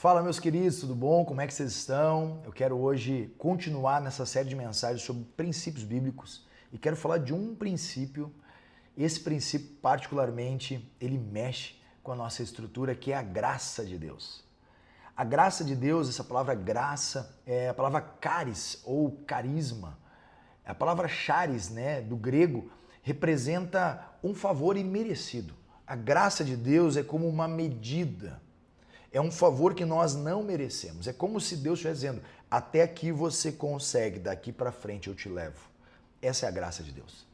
Fala, meus queridos, tudo bom? Como é que vocês estão? Eu quero hoje continuar nessa série de mensagens sobre princípios bíblicos e quero falar de um princípio. Esse princípio, particularmente, ele mexe com a nossa estrutura, que é a graça de Deus. A graça de Deus, essa palavra graça, é a palavra charis ou carisma. A palavra charis, do grego, representa um favor imerecido. A graça de Deus é como uma medida. É um favor que nós não merecemos. É como se Deus estivesse dizendo, até aqui você consegue, daqui para frente eu te levo. Essa é a graça de Deus.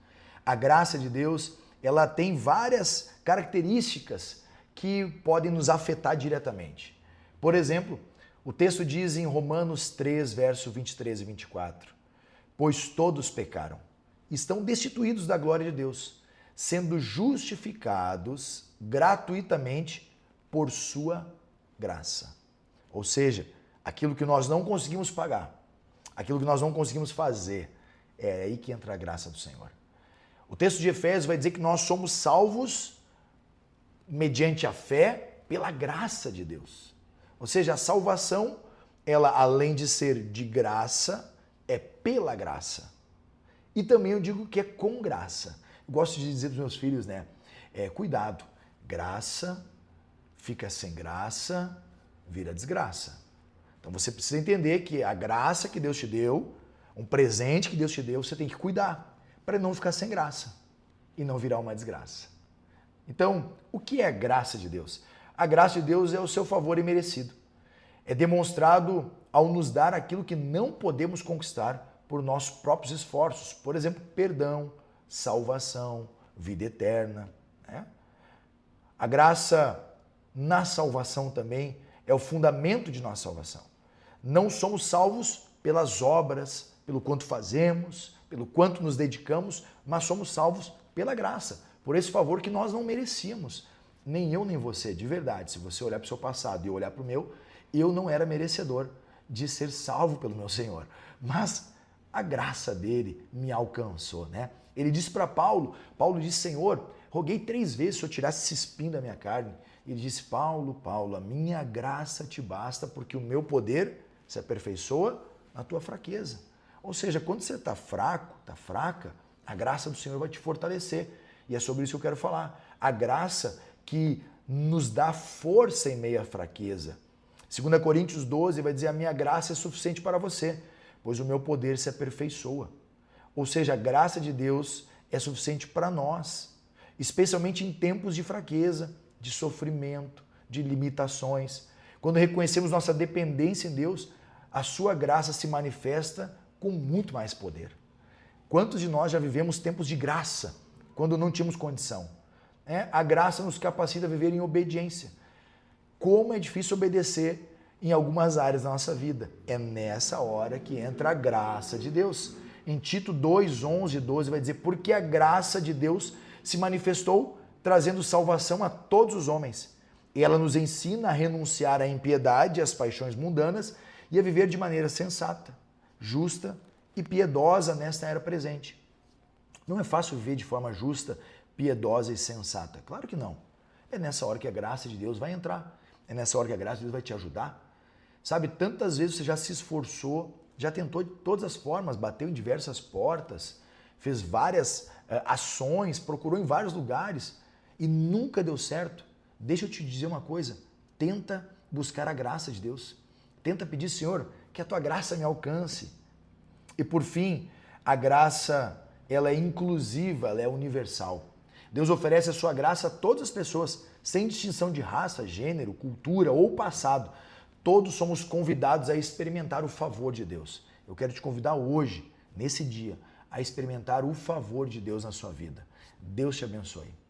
A graça de Deus, ela tem várias características que podem nos afetar diretamente. Por exemplo, o texto diz em Romanos 3, verso 23 e 24, pois todos pecaram, estão destituídos da glória de Deus, sendo justificados gratuitamente por sua graça. Ou seja, aquilo que nós não conseguimos pagar, aquilo que nós não conseguimos fazer, é aí que entra a graça do Senhor. O texto de Efésios vai dizer que nós somos salvos mediante a fé pela graça de Deus. Ou seja, a salvação, ela além de ser de graça, é pela graça. E também eu digo que é com graça. Eu gosto de dizer para os meus filhos, cuidado, graça fica sem graça, vira desgraça. Então você precisa entender que a graça que Deus te deu, um presente que Deus te deu, você tem que cuidar para não ficar sem graça e não virar uma desgraça. Então, o que é a graça de Deus? A graça de Deus é o seu favor imerecido. É demonstrado ao nos dar aquilo que não podemos conquistar por nossos próprios esforços. Por exemplo, perdão, salvação, vida eterna. A graça na salvação também é o fundamento de nossa salvação. Não somos salvos pelas obras, pelo quanto fazemos, pelo quanto nos dedicamos, mas somos salvos pela graça, por esse favor que nós não merecíamos. Nem eu, nem você, de verdade. Se você olhar para o seu passado e eu olhar para o meu, eu não era merecedor de ser salvo pelo meu Senhor. Mas a graça dele me alcançou, Ele disse para Paulo disse, Senhor, roguei 3 vezes se eu tirasse esse espinho da minha carne. Ele disse, Paulo, a minha graça te basta, porque o meu poder se aperfeiçoa na tua fraqueza. Ou seja, quando você está fraco, está fraca, a graça do Senhor vai te fortalecer. E é sobre isso que eu quero falar. A graça que nos dá força em meio à fraqueza. 2 Coríntios 12 vai dizer, a minha graça é suficiente para você, pois o meu poder se aperfeiçoa. Ou seja, a graça de Deus é suficiente para nós, especialmente em tempos de fraqueza, de sofrimento, de limitações. Quando reconhecemos nossa dependência em Deus, a sua graça se manifesta com muito mais poder. Quantos de nós já vivemos tempos de graça, quando não tínhamos condição? A graça nos capacita a viver em obediência. Como é difícil obedecer em algumas áreas da nossa vida. É nessa hora que entra a graça de Deus. Em Tito 2, 11 e 12 vai dizer, porque a graça de Deus se manifestou trazendo salvação a todos os homens. E ela nos ensina a renunciar à impiedade e às paixões mundanas e a viver de maneira sensata, justa e piedosa nesta era presente. Não é fácil viver de forma justa, piedosa e sensata. Claro que não. É nessa hora que a graça de Deus vai entrar. É nessa hora que a graça de Deus vai te ajudar. Sabe, tantas vezes você já se esforçou, já tentou de todas as formas, bateu em diversas portas, fez várias ações, procurou em vários lugares e nunca deu certo. Deixa eu te dizer uma coisa, tenta buscar a graça de Deus. Tenta pedir, Senhor, que a tua graça me alcance. E por fim, a graça, ela é inclusiva, ela é universal. Deus oferece a sua graça a todas as pessoas, sem distinção de raça, gênero, cultura ou passado. Todos somos convidados a experimentar o favor de Deus. Eu quero te convidar hoje, nesse dia, a experimentar o favor de Deus na sua vida. Deus te abençoe.